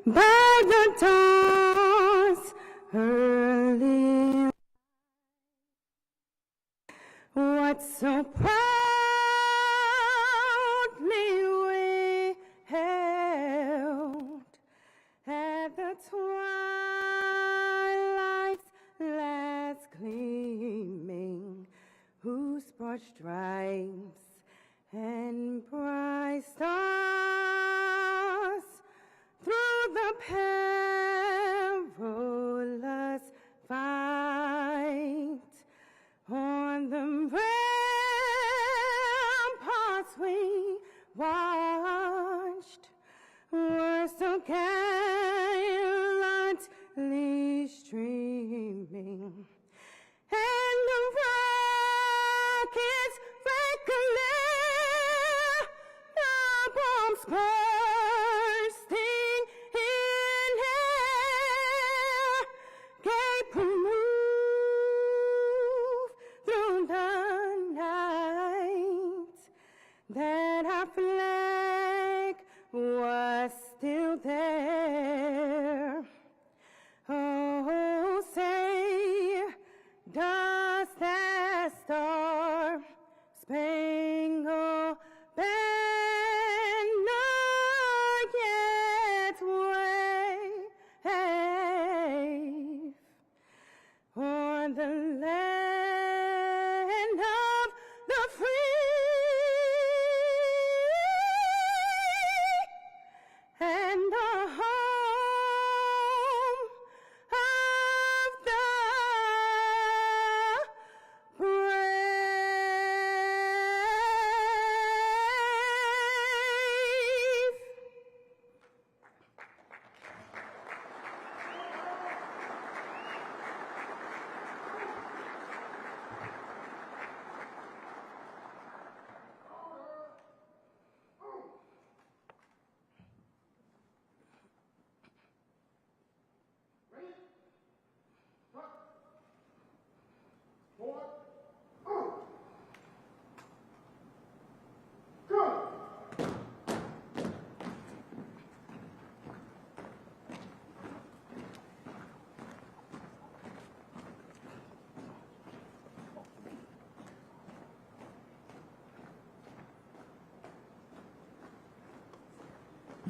by the dawn's early. What so proudly we held at the twilight's last gleaming, whose broad stripes and bright stars through the perilous fight on the ramparts we watched were so gallantly streaming, and the rockets clear, the bombs bursting in air, gave proof through the night that our flag was still there. Oh, say, does that star spangled banner yet wave o'er the land of the free and the home of the brave?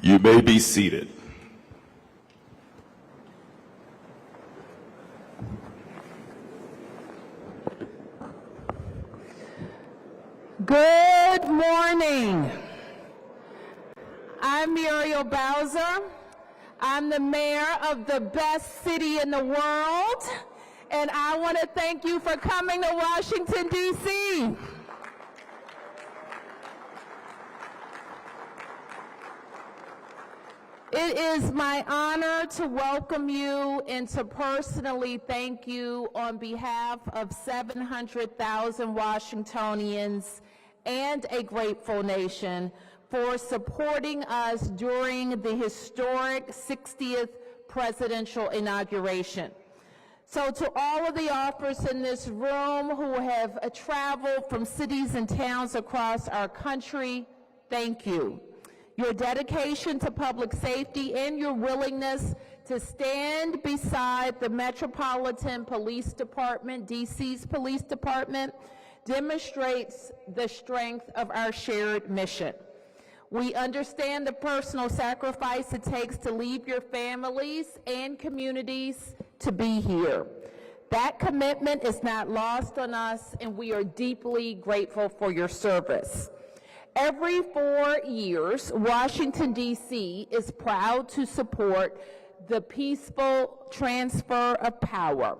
You may be seated. Good morning. I'm Muriel Bowser. I'm the mayor of the best city in the world, and I want to thank you for coming to Washington, D.C. It is my honor to welcome you and to personally thank you on behalf of 700,000 Washingtonians and a grateful nation for supporting us during the historic 60th presidential inauguration. So to all of the officers in this room who have traveled from cities and towns across our country, thank you. Your dedication to public safety and your willingness to stand beside the Metropolitan Police Department, DC's Police Department, demonstrates the strength of our shared mission. We understand the personal sacrifice it takes to leave your families and communities to be here. That commitment is not lost on us, and we are deeply grateful for your service. Every 4 years, Washington, D.C. is proud to support the peaceful transfer of power,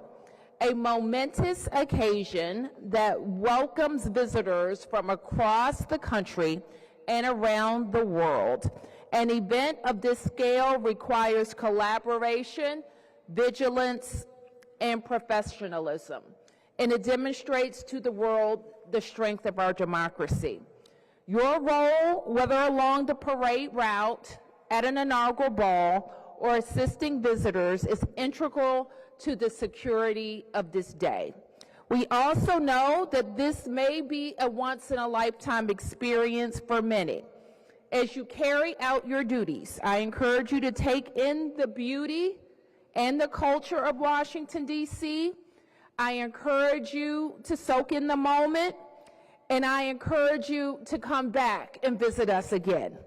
a momentous occasion that welcomes visitors from across the country and around the world. An event of this scale requires collaboration, vigilance, and professionalism, and it demonstrates to the world the strength of our democracy. Your role, whether along the parade route, at an inaugural ball, or assisting visitors, is integral to the security of this day. We also know that this may be a once-in-a-lifetime experience for many. As you carry out your duties, I encourage you to take in the beauty and the culture of Washington, D.C. I encourage you to soak in the moment, and I encourage you to come back and visit us again.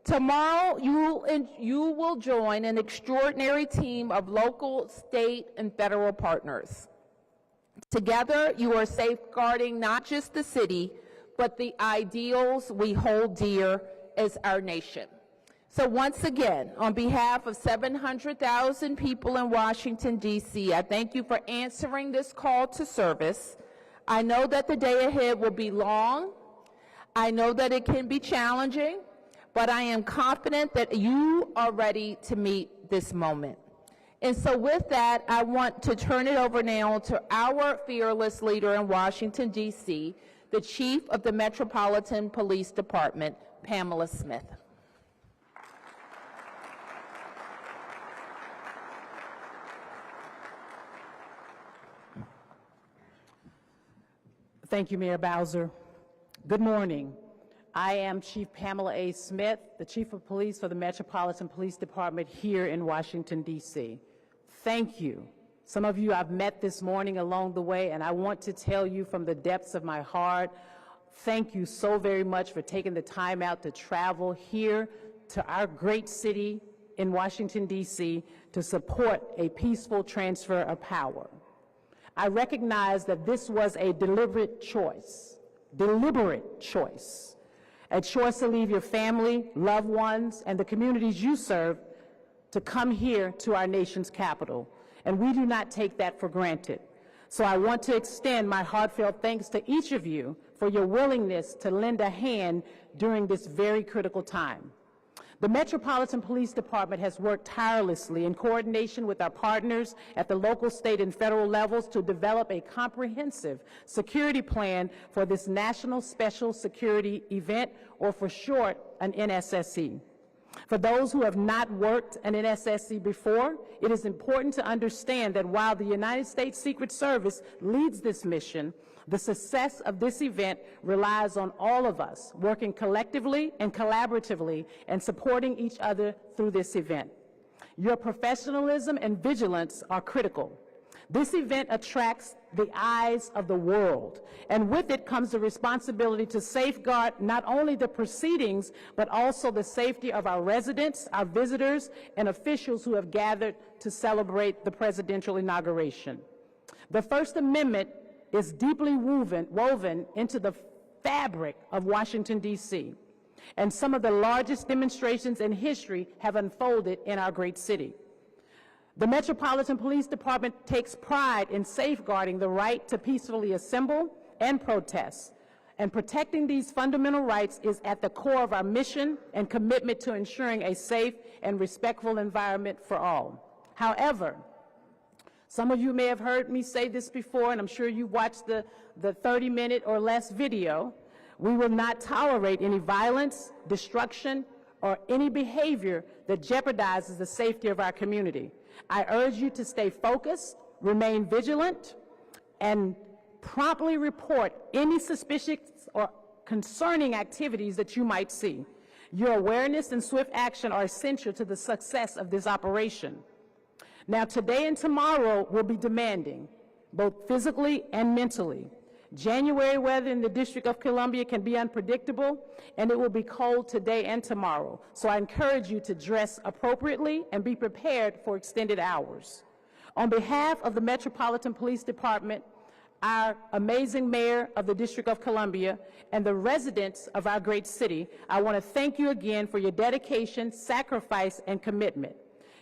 Tomorrow, you will join an extraordinary team of local, state, and federal partners. Together, you are safeguarding not just the city, but the ideals we hold dear as our nation. So once again, on behalf of 700,000 people in Washington, D.C., I thank you for answering this call to service. I know that the day ahead will be long. I know that it can be challenging, but I am confident that you are ready to meet this moment. And so with that, I want to turn it over now to our fearless leader in Washington, D.C., the Chief of the Metropolitan Police Department, Pamela Smith. Thank you, Mayor Bowser. Good morning. I am Chief Pamela A. Smith, the Chief of Police for the Metropolitan Police Department here in Washington, D.C. Thank you. Some of you I've met this morning along the way, and I want to tell you from the depths of my heart, thank you so very much for taking the time out to travel here to our great city in Washington, D.C. to support a peaceful transfer of power. I recognize that this was a deliberate choice a choice to leave your family, loved ones, and the communities you serve to come here to our nation's capital. And we do not take that for granted. So I want to extend my heartfelt thanks to each of you for your willingness to lend a hand during this very critical time. The Metropolitan Police Department has worked tirelessly in coordination with our partners at the local, state, and federal levels to develop a comprehensive security plan for this National Special Security Event, or for short, an NSSE. For those who have not worked an NSSE before, it is important to understand that while the United States Secret Service leads this mission, the success of this event relies on all of us working collectively and collaboratively and supporting each other through this event. Your professionalism and vigilance are critical. This event attracts the eyes of the world, and with it comes the responsibility to safeguard not only the proceedings, but also the safety of our residents, our visitors, and officials who have gathered to celebrate the presidential inauguration. The First Amendment is deeply woven into the fabric of Washington, D.C., and some of the largest demonstrations in history have unfolded in our great city. The Metropolitan Police Department takes pride in safeguarding the right to peacefully assemble and protest, and protecting these fundamental rights is at the core of our mission and commitment to ensuring a safe and respectful environment for all. However, some of you may have heard me say this before, and I'm sure you watched the 30-minute or less video. We will not tolerate any violence, destruction, or any behavior that jeopardizes the safety of our community. I urge you to stay focused, remain vigilant, and promptly report any suspicious or concerning activities that you might see. Your awareness and swift action are essential to the success of this operation. Now, today and tomorrow will be demanding, both physically and mentally. January weather in the District of Columbia can be unpredictable, and it will be cold today and tomorrow. So I encourage you to dress appropriately and be prepared for extended hours. On behalf of the Metropolitan Police Department, our amazing mayor of the District of Columbia, and the residents of our great city, I want to thank you again for your dedication, sacrifice, and commitment.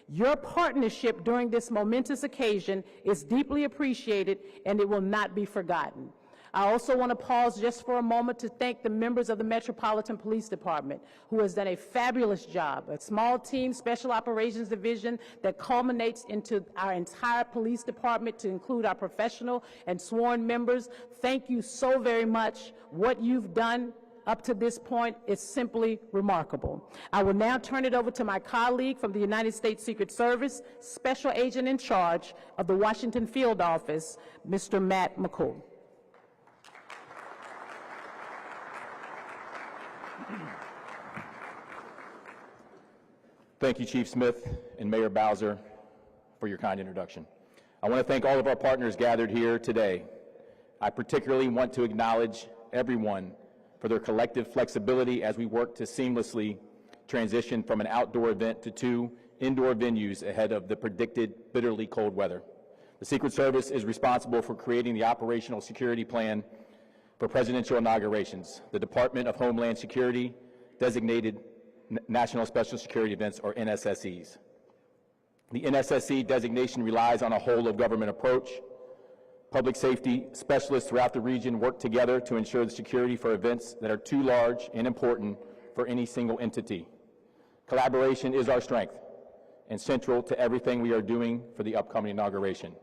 Your partnership during this momentous occasion is deeply appreciated, and it will not be forgotten. I also want to pause just for a moment to thank the members of the Metropolitan Police Department, who has done a fabulous job, a small team special operations division that culminates into our entire police department to include our professional and sworn members. Thank you so very much. What you've done up to this point is simply remarkable. I will now turn it over to my colleague from the United States Secret Service, Special Agent in charge of the Washington Field Office, Mr. Matt McCool. Thank you, Chief Smith and Mayor Bowser, for your kind introduction. I want to thank all of our partners gathered here today. I particularly want to acknowledge everyone for their collective flexibility as we work to seamlessly transition from an outdoor event to 2 indoor venues ahead of the predicted bitterly cold weather. The Secret Service is responsible for creating the operational security plan for presidential inaugurations. The Department of Homeland Security designated National Special Security Events, or NSSEs. The NSSE designation relies on a whole-of-government approach. Public safety specialists throughout the region work together to ensure the security for events that are too large and important for any single entity. Collaboration is our strength and central to everything we are doing for the upcoming inauguration.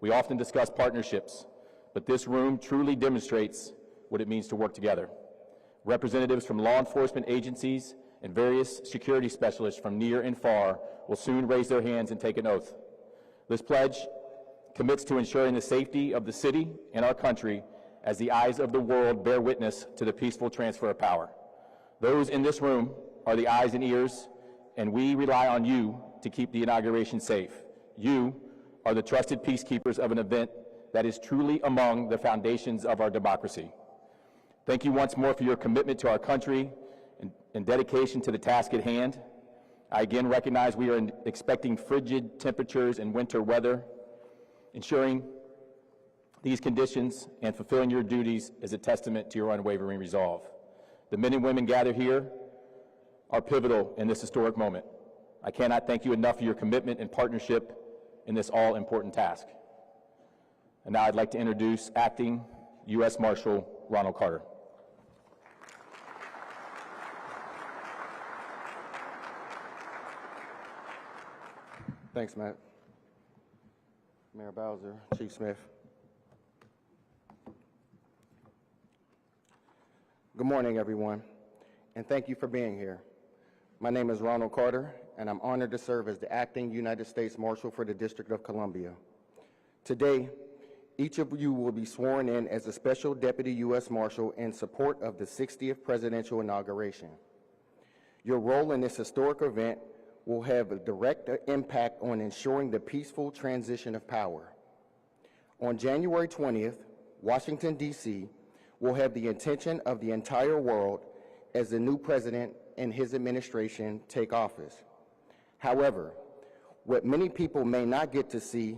We often discuss partnerships, but this room truly demonstrates what it means to work together. Representatives from law enforcement agencies and various security specialists from near and far will soon raise their hands and take an oath. This pledge commits to ensuring the safety of the city and our country as the eyes of the world bear witness to the peaceful transfer of power. Those in this room are the eyes and ears, and we rely on you to keep the inauguration safe. You are the trusted peacekeepers of an event that is truly among the foundations of our democracy. Thank you once more for your commitment to our country and dedication to the task at hand. I again recognize we are expecting frigid temperatures and winter weather. Ensuring these conditions and fulfilling your duties is a testament to your unwavering resolve. The men and women gathered here are pivotal in this historic moment. I cannot thank you enough for your commitment and partnership in this all-important task. And now I'd like to introduce Acting U.S. Marshal Ronald Carter. Thanks, Matt. Mayor Bowser, Chief Smith. Good morning, everyone, and thank you for being here. My name is Ronald Carter, and I'm honored to serve as the Acting United States Marshal for the District of Columbia. Today, each of you will be sworn in as a Special Deputy U.S. Marshal in support of the 60th presidential inauguration. Your role in this historic event will have a direct impact on ensuring the peaceful transition of power. On January 20th, Washington, D.C. will have the attention of the entire world as the new president and his administration take office. However, what many people may not get to see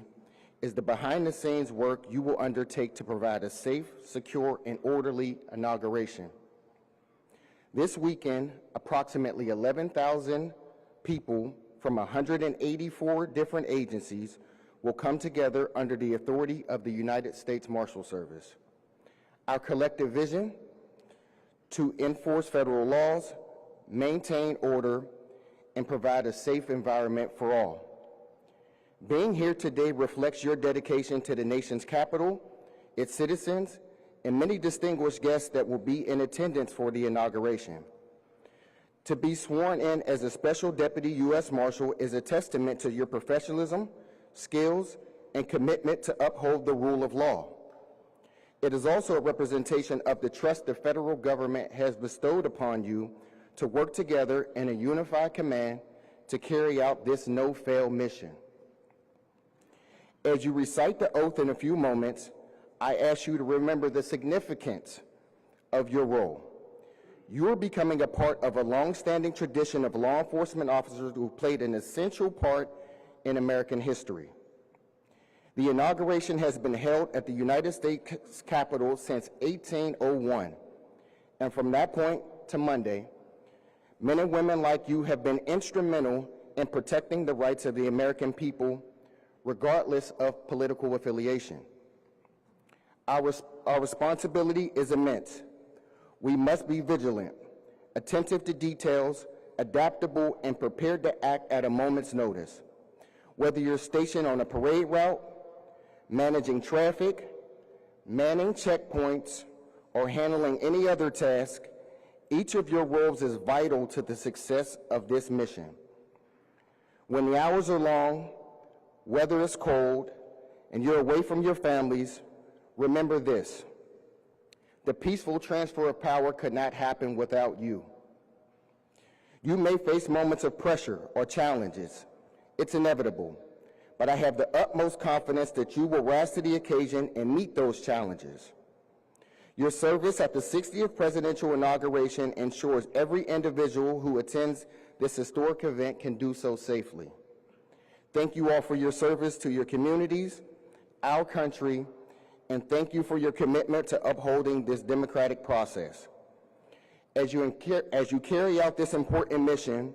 is the behind-the-scenes work you will undertake to provide a safe, secure, and orderly inauguration. This weekend, approximately 11,000 people from 184 different agencies will come together under the authority of the United States Marshal Service. Our collective vision: to enforce federal laws, maintain order, and provide a safe environment for all. Being here today reflects your dedication to the nation's capital, its citizens, and many distinguished guests that will be in attendance for the inauguration. To be sworn in as a Special Deputy U.S. Marshal is a testament to your professionalism, skills, and commitment to uphold the rule of law. It is also a representation of the trust the federal government has bestowed upon you to work together in a unified command to carry out this no-fail mission. As you recite the oath in a few moments, I ask you to remember the significance of your role. You are becoming a part of a long-standing tradition of law enforcement officers who played an essential part in American history. The inauguration has been held at the United States Capitol since 1801, and from that point to Monday, men and women like you have been instrumental in protecting the rights of the American people, regardless of political affiliation. Our responsibility is immense. We must be vigilant, attentive to details, adaptable, and prepared to act at a moment's notice. Whether you're stationed on a parade route, managing traffic, manning checkpoints, or handling any other task, each of your roles is vital to the success of this mission. When the hours are long, weather is cold, and you're away from your families, remember this: the peaceful transfer of power could not happen without you. You may face moments of pressure or challenges. It's inevitable, but I have the utmost confidence that you will rise to the occasion and meet those challenges. Your service at the 60th presidential inauguration ensures every individual who attends this historic event can do so safely. Thank you all for your service to your communities, our country, and thank you for your commitment to upholding this democratic process. As you carry out this important mission,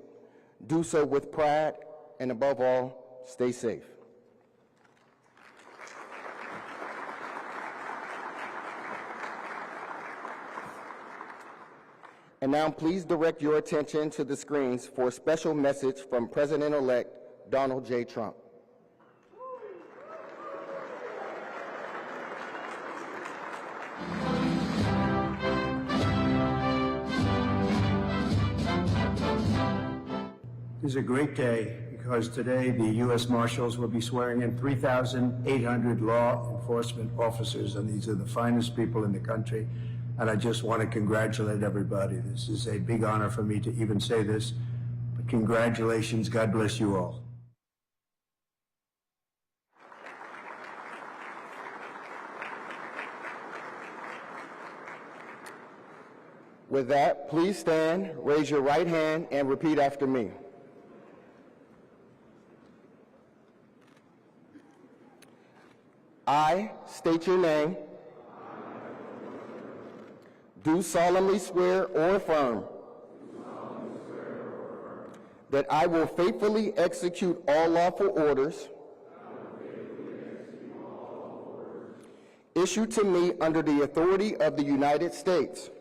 do so with pride, and above all, stay safe. And now please direct your attention to the screens for a special message from President-elect Donald J. Trump. This is a great day because today the U.S. Marshals will be swearing in 3,800 law enforcement officers, and these are the finest people in the country. And I just want to congratulate everybody. This is a big honor for me to even say this, but congratulations. God bless you all. With that, please stand, raise your right hand, and repeat after me. I state your name. Do solemnly swear or affirm that I will faithfully execute all lawful orders issued to me under the authority of the United States,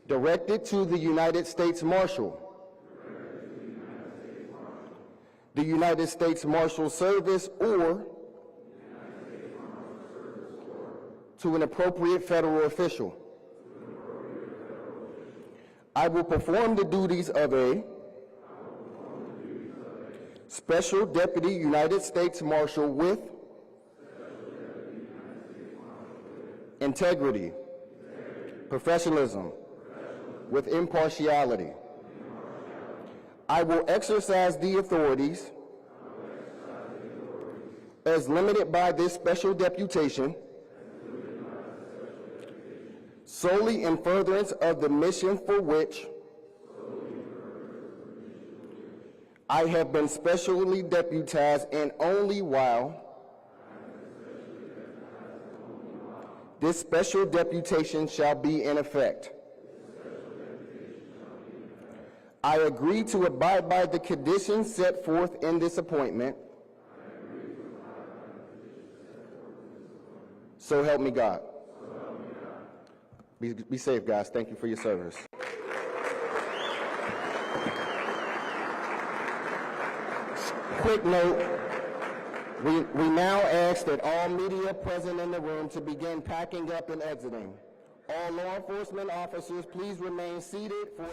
directed to the United States Marshal, the United States Marshal Service, or to an appropriate federal official. I will perform the duties of a Special Deputy United States Marshal with integrity, professionalism, with impartiality. I will exercise the authorities as limited by this special deputation solely in furtherance of the mission for which I have been specially deputized, and only while this special deputation shall be in effect. I agree to abide by the conditions set forth in this appointment. So help me God. Be safe, guys. Thank you for your service. Quick note, we now ask that all media present in the room to begin packing up and exiting. All law enforcement officers, please remain seated for